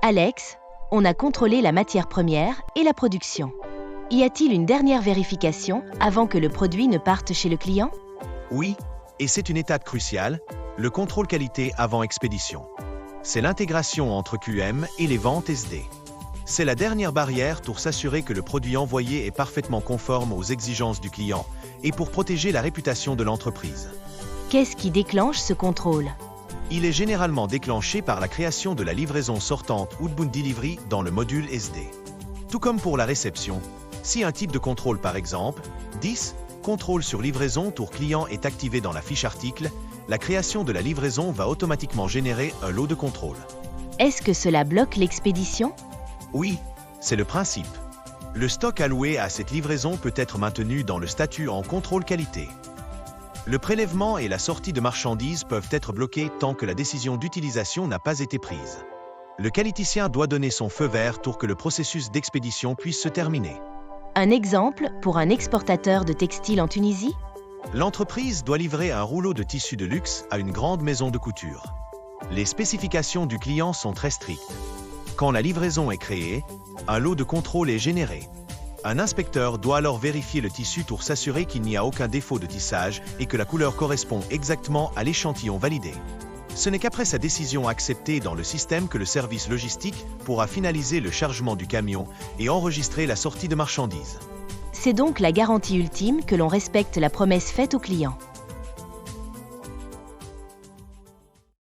Alex, on a contrôlé la matière première et la production. Y a-t-il une dernière vérification avant que le produit ne parte chez le client? Oui, et c'est une étape cruciale, le contrôle qualité avant expédition. C'est l'intégration entre QM et les ventes SD. C'est la dernière barrière pour s'assurer que le produit envoyé est parfaitement conforme aux exigences du client et pour protéger la réputation de l'entreprise. Qu'est-ce qui déclenche ce contrôle? Il est généralement déclenché par la création de la livraison sortante Outbound Delivery dans le module SD. Tout comme pour la réception, si un type de contrôle par exemple, 10, contrôle sur livraison tour client est activé dans la fiche article, la création de la livraison va automatiquement générer un lot de contrôle. Est-ce que cela bloque l'expédition? Oui, c'est le principe. Le stock alloué à cette livraison peut être maintenu dans le statut en contrôle qualité. Le prélèvement et la sortie de marchandises peuvent être bloqués tant que la décision d'utilisation n'a pas été prise. Le qualiticien doit donner son feu vert pour que le processus d'expédition puisse se terminer. Un exemple pour un exportateur de textiles en Tunisie? L'entreprise doit livrer un rouleau de tissu de luxe à une grande maison de couture. Les spécifications du client sont très strictes. Quand la livraison est créée, un lot de contrôle est généré. Un inspecteur doit alors vérifier le tissu pour s'assurer qu'il n'y a aucun défaut de tissage et que la couleur correspond exactement à l'échantillon validé. Ce n'est qu'après sa décision acceptée dans le système que le service logistique pourra finaliser le chargement du camion et enregistrer la sortie de marchandises. C'est donc la garantie ultime que l'on respecte la promesse faite au client.